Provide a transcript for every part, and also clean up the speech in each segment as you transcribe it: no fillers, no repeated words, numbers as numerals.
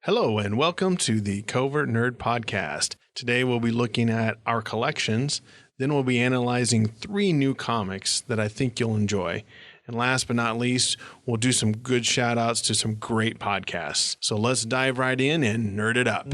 Hello and welcome to the Covert Nerd Podcast. Today we'll be looking at our collections, then we'll be analyzing 3 new comics that I think you'll enjoy. And last but not least, we'll do some good shout outs to some great podcasts. So let's dive right in and nerd it up.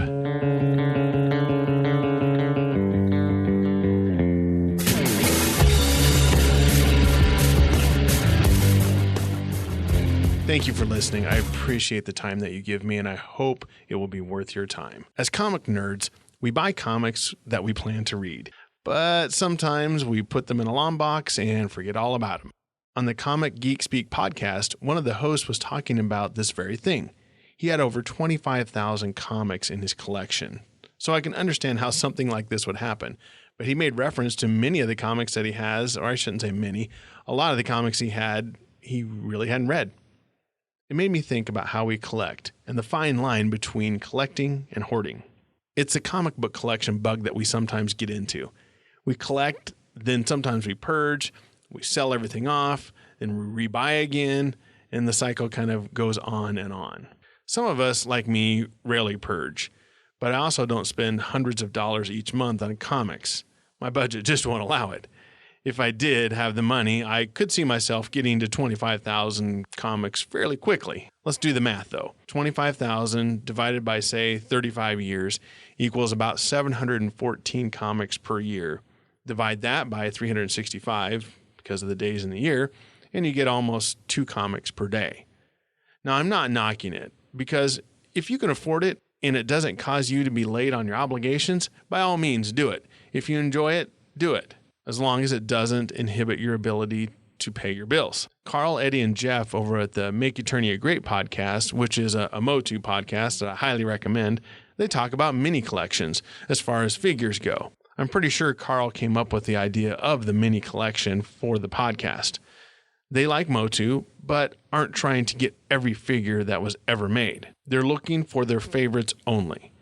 Thank you for listening. I appreciate the time that you give me, and I hope it will be worth your time. As comic nerds, we buy comics that we plan to read, but sometimes we put them in a longbox and forget all about them. On the Comic Geek Speak podcast, one of the hosts was talking about this very thing. He had over 25,000 comics in his collection, so I can understand how something like this would happen. But he made reference to many of the comics that he has, or I shouldn't say many, a lot of the comics he had, he really hadn't read. It made me think about how we collect and the fine line between collecting and hoarding. It's a comic book collection bug that we sometimes get into. We collect, then sometimes we purge, we sell everything off, then we rebuy again, and the cycle kind of goes on and on. Some of us, like me, rarely purge, but I also don't spend hundreds of dollars each month on comics. My budget just won't allow it. If I did have the money, I could see myself getting to 25,000 comics fairly quickly. Let's do the math, though. 25,000 divided by, say, 35 years equals about 714 comics per year. Divide that by 365 because of the days in the year, and you get almost 2 comics per day. Now, I'm not knocking it, because if you can afford it and it doesn't cause you to be late on your obligations, by all means, do it. If you enjoy it, do it, as long as it doesn't inhibit your ability to pay your bills. Carl, Eddie, and Jeff over at the Make Eternia Great podcast, which is a MOTU podcast that I highly recommend, they talk about mini collections as far as figures go. I'm pretty sure Carl came up with the idea of the mini collection for the podcast. They like MOTU, but aren't trying to get every figure that was ever made. They're looking for their favorites only.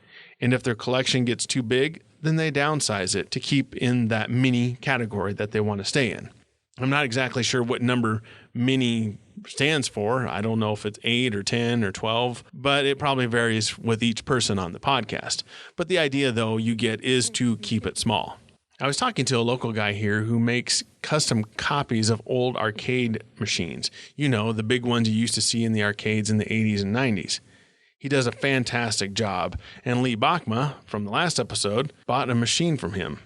And if their collection gets too big, then they downsize it to keep in that mini category that they want to stay in. I'm not exactly sure what number mini stands for. I don't know if it's 8 or 10 or 12, but it probably varies with each person on the podcast. But the idea, though, you get is to keep it small. I was talking to a local guy here who makes custom copies of old arcade machines. You know, the big ones you used to see in the arcades in the 80s and 90s. He does a fantastic job, and Lee Bachma, from the last episode, bought a machine from him.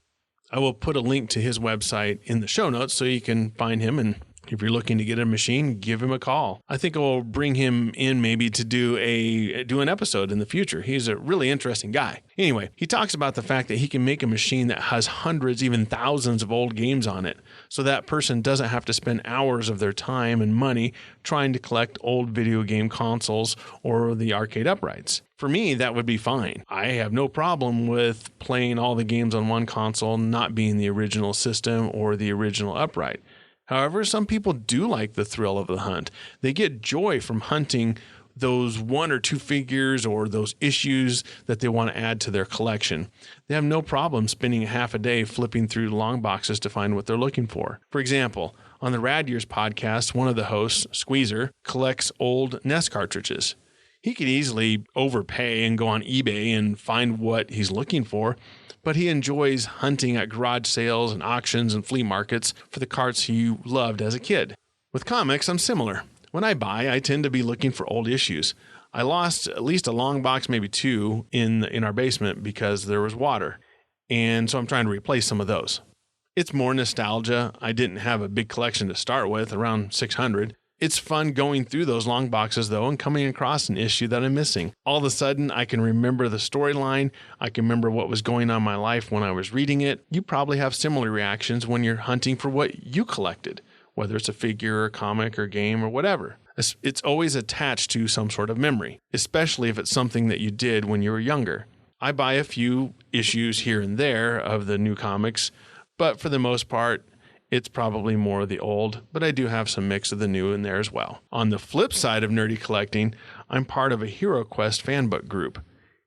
I will put a link to his website in the show notes so you can find him, and if you're looking to get a machine, give him a call. I think I will bring him in maybe to do an episode in the future. He's a really interesting guy. Anyway, he talks about the fact that he can make a machine that has hundreds, even thousands of old games on it, so that person doesn't have to spend hours of their time and money trying to collect old video game consoles or the arcade uprights. For me, that would be fine. I have no problem with playing all the games on one console not being the original system or the original upright. However, some people do like the thrill of the hunt. They get joy from hunting those 1 or 2 figures or those issues that they want to add to their collection. They have no problem spending half a day flipping through long boxes to find what they're looking for. For example, on the Rad Years podcast, one of the hosts, Squeezer, collects old NES cartridges. He could easily overpay and go on eBay and find what he's looking for, but he enjoys hunting at garage sales and auctions and flea markets for the carts he loved as a kid. With comics, I'm similar. When I buy, I tend to be looking for old issues. I lost at least a long box, maybe 2, in our basement because there was water, and so I'm trying to replace some of those. It's more nostalgia. I didn't have a big collection to start with, around 600. It's fun going through those long boxes, though, and coming across an issue that I'm missing. All of a sudden, I can remember the storyline. I can remember what was going on in my life when I was reading it. You probably have similar reactions when you're hunting for what you collected, whether it's a figure or comic or game or whatever. It's always attached to some sort of memory, especially if it's something that you did when you were younger. I buy a few issues here and there of the new comics, but for the most part, it's probably more of the old, but I do have some mix of the new in there as well. On the flip side of nerdy collecting, I'm part of a HeroQuest fanbook group.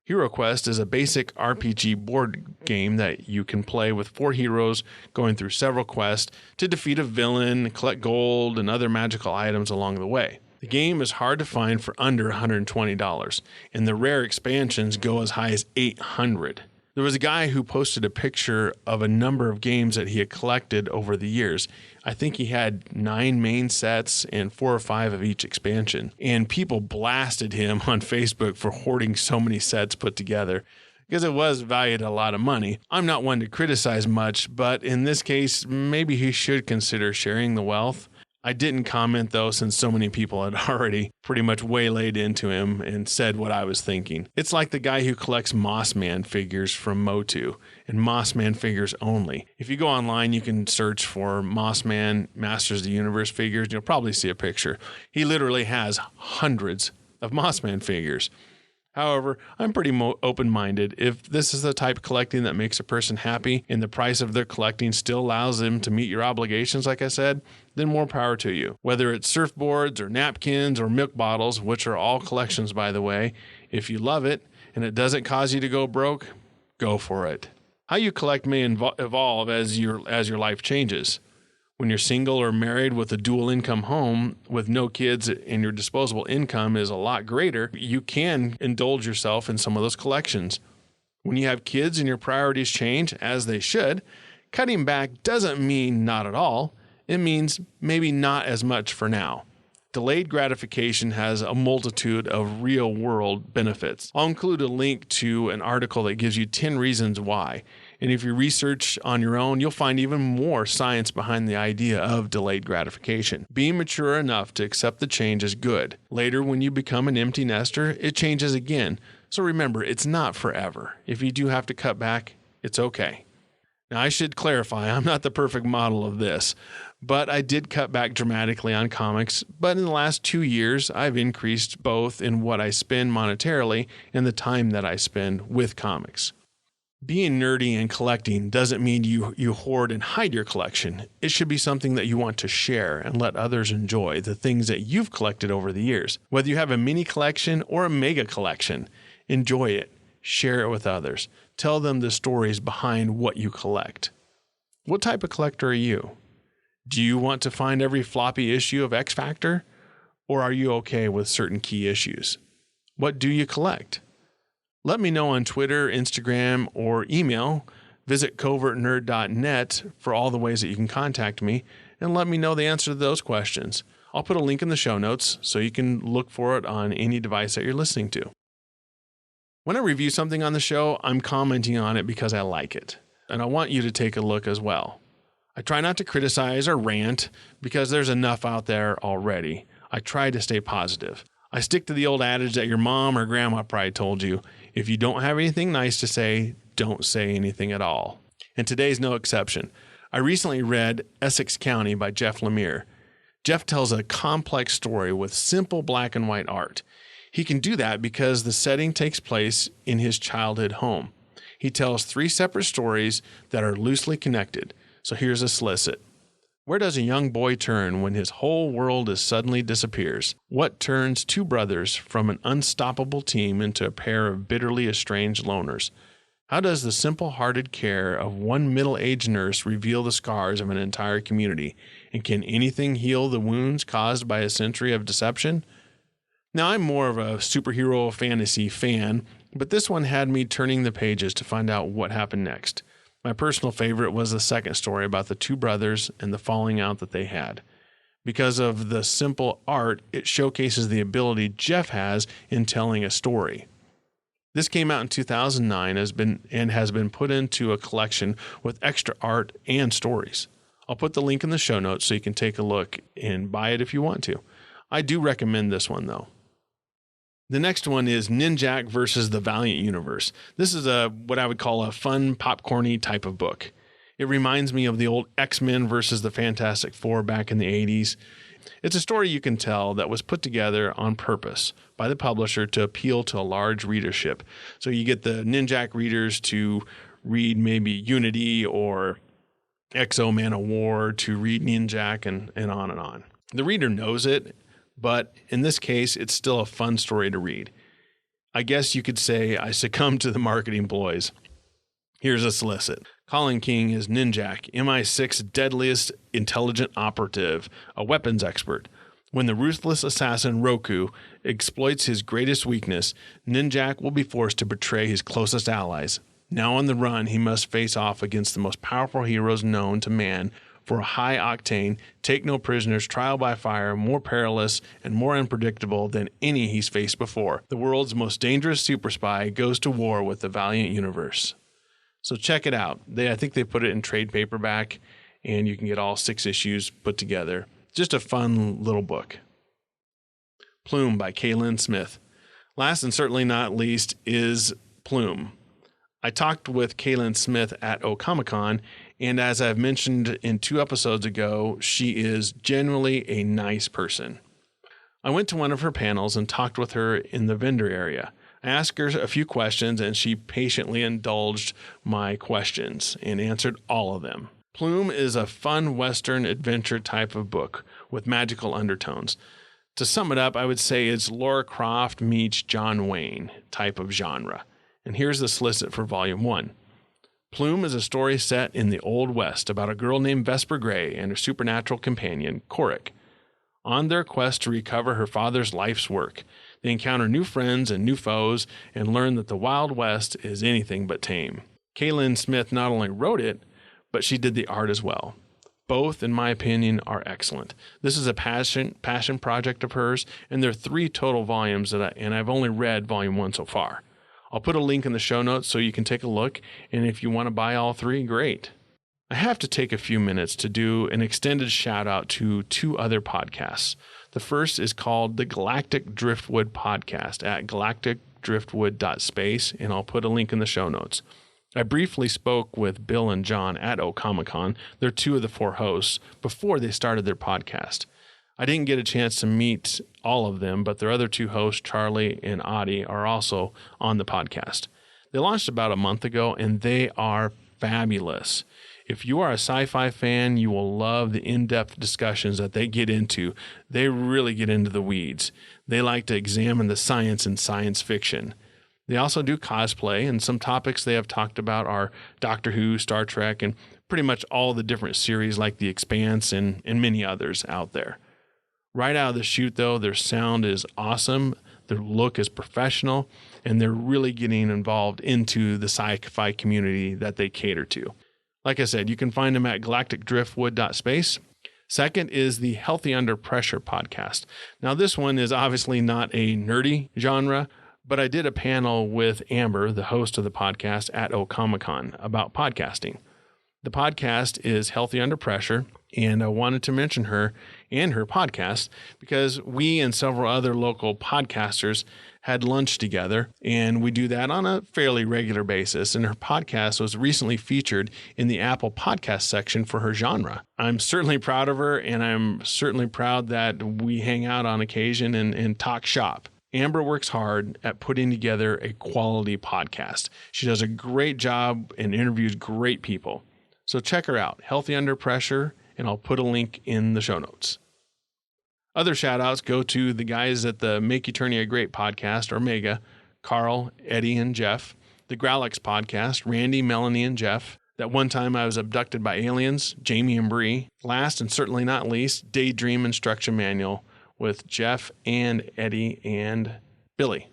HeroQuest is a basic RPG board game that you can play with 4 heroes going through several quests to defeat a villain, collect gold, and other magical items along the way. The game is hard to find for under $120, and the rare expansions go as high as $800. There was a guy who posted a picture of a number of games that he had collected over the years. I think he had 9 main sets and 4 or 5 of each expansion. And people blasted him on Facebook for hoarding so many sets put together, because it was valued a lot of money. I'm not one to criticize much, but in this case, maybe he should consider sharing the wealth. I didn't comment, though, since so many people had already pretty much waylaid into him and said what I was thinking. It's like the guy who collects Mossman figures from MOTU, and Mossman figures only. If you go online, you can search for Mossman Masters of the Universe figures, and you'll probably see a picture. He literally has hundreds of Mossman figures. However, I'm pretty open-minded. If this is the type of collecting that makes a person happy and the price of their collecting still allows them to meet your obligations, like I said, then more power to you. Whether it's surfboards or napkins or milk bottles, which are all collections, by the way, if you love it and it doesn't cause you to go broke, go for it. How you collect may evolve as your life changes. When you're single or married with a dual income home with no kids and your disposable income is a lot greater, you can indulge yourself in some of those collections. When you have kids and your priorities change, as they should, cutting back doesn't mean not at all. It means maybe not as much for now. Delayed gratification has a multitude of real-world benefits. I'll include a link to an article that gives you 10 reasons why. And if you research on your own, you'll find even more science behind the idea of delayed gratification. Being mature enough to accept the change is good. Later, when you become an empty nester, it changes again. So remember, it's not forever. If you do have to cut back, it's okay. Now, I should clarify, I'm not the perfect model of this, but I did cut back dramatically on comics. But in the last 2 years, I've increased both in what I spend monetarily and the time that I spend with comics. Being nerdy and collecting doesn't mean you hoard and hide your collection. It should be something that you want to share and let others enjoy the things that you've collected over the years. Whether you have a mini collection or a mega collection, enjoy it. Share it with others. Tell them the stories behind what you collect. What type of collector are you? Do you want to find every floppy issue of X Factor? Or are you okay with certain key issues? What do you collect? Let me know on Twitter, Instagram, or email. Visit covertnerd.net for all the ways that you can contact me, and let me know the answer to those questions. I'll put a link in the show notes so you can look for it on any device that you're listening to. When I review something on the show, I'm commenting on it because I like it, and I want you to take a look as well. I try not to criticize or rant because there's enough out there already. I try to stay positive. I stick to the old adage that your mom or grandma probably told you, if you don't have anything nice to say, don't say anything at all. And today's no exception. I recently read Essex County by Jeff Lemire. Jeff tells a complex story with simple black and white art. He can do that because the setting takes place in his childhood home. He tells 3 separate stories that are loosely connected. So here's a solicit. Where does a young boy turn when his whole world suddenly disappears? What turns 2 brothers from an unstoppable team into a pair of bitterly estranged loners? How does the simple-hearted care of one middle-aged nurse reveal the scars of an entire community? And can anything heal the wounds caused by a century of deception? Now, I'm more of a superhero fantasy fan, but this one had me turning the pages to find out what happened next. My personal favorite was the second story about the 2 brothers and the falling out that they had. Because of the simple art, it showcases the ability Jeff has in telling a story. This came out in 2009 and has been put into a collection with extra art and stories. I'll put the link in the show notes so you can take a look and buy it if you want to. I do recommend this one, though. The next one is Ninjak versus the Valiant Universe. This is what I would call a fun, popcorny type of book. It reminds me of the old X-Men versus the Fantastic Four back in the 80s. It's a story you can tell that was put together on purpose by the publisher to appeal to a large readership. So you get the Ninjak readers to read maybe Unity or Exo Man of War, to read Ninjak, and on and on. The reader knows it, but in this case, it's still a fun story to read. I guess you could say I succumbed to the marketing ploys. Here's a solicit. Colin King is Ninjak, MI6 deadliest intelligent operative, a weapons expert. When the ruthless assassin Roku exploits his greatest weakness, Ninjak will be forced to betray his closest allies. Now on the run, he must face off against the most powerful heroes known to man for a high-octane, take-no-prisoners trial by fire, more perilous and more unpredictable than any he's faced before. The world's most dangerous super spy goes to war with the Valiant Universe. So check it out. I think they put it in trade paperback, and you can get all 6 issues put together. Just a fun little book. Plume by K Lynn Smith. Last and certainly not least is Plume. I talked with K Lynn Smith at Comic-Con, and as I've mentioned in 2 episodes ago, she is generally a nice person. I went to one of her panels and talked with her in the vendor area. I asked her a few questions, and she patiently indulged my questions and answered all of them. Plume is a fun Western adventure type of book with magical undertones. To sum it up, I would say it's Lara Croft meets John Wayne type of genre. And here's the solicit for Volume 1. Plume is a story set in the Old West about a girl named Vesper Grey and her supernatural companion, Coric. On their quest to recover her father's life's work, they encounter new friends and new foes and learn that the Wild West is anything but tame. K Lynn Smith not only wrote it, but she did the art as well. Both, in my opinion, are excellent. This is a passion project of hers, and there are 3 total volumes and I've only read Volume 1 so far. I'll put a link in the show notes so you can take a look, and if you want to buy all 3, great. I have to take a few minutes to do an extended shout out to 2 other podcasts. The first is called the Galactic Driftwood Podcast at galacticdriftwood.space, and I'll put a link in the show notes. I briefly spoke with Bill and John at Comic-Con. They're 2 of the 4 hosts before they started their podcast. I didn't get a chance to meet all of them, but their other 2 hosts, Charlie and Adi, are also on the podcast. They launched about a month ago, and they are fabulous. If you are a sci-fi fan, you will love the in-depth discussions that they get into. They really get into the weeds. They like to examine the science in science fiction. They also do cosplay, and some topics they have talked about are Doctor Who, Star Trek, and pretty much all the different series like The Expanse and many others out there. Right out of the chute, though, their sound is awesome, their look is professional, and they're really getting involved into the sci-fi community that they cater to. Like I said, you can find them at galacticdriftwood.space. Second is the Healthy Under Pressure podcast. Now, this one is obviously not a nerdy genre, but I did a panel with Amber, the host of the podcast, at Comic-Con about podcasting. The podcast is Healthy Under Pressure, and I wanted to mention her and her podcast because we and several other local podcasters had lunch together, and we do that on a fairly regular basis, and her podcast was recently featured in the Apple Podcast section for her genre. I'm certainly proud of her, and I'm certainly proud that we hang out on occasion and talk shop. Amber works hard at putting together a quality podcast. She does a great job and interviews great people. So check her out, Healthy Under Pressure, and I'll put a link in the show notes. Other shout-outs go to the guys at the Make Eternia Great podcast, or Mega, Carl, Eddie, and Jeff. The Grawlix podcast, Randy, Melanie, and Jeff. That one time I was abducted by aliens, Jamie and Bree. Last and certainly not least, Daydream Instruction Manual with Jeff and Eddie and Billy.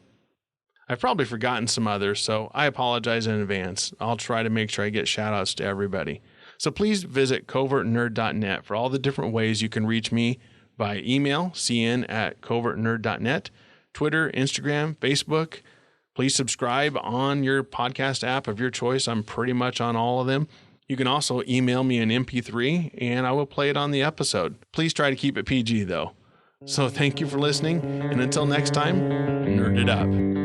I've probably forgotten some others, so I apologize in advance. I'll try to make sure I get shout-outs to everybody. So please visit covertnerd.net for all the different ways you can reach me via email, cn@covertnerd.net, Twitter, Instagram, Facebook. Please subscribe on your podcast app of your choice. I'm pretty much on all of them. You can also email me an MP3, and I will play it on the episode. Please try to keep it PG, though. So thank you for listening, and until next time, nerd it up.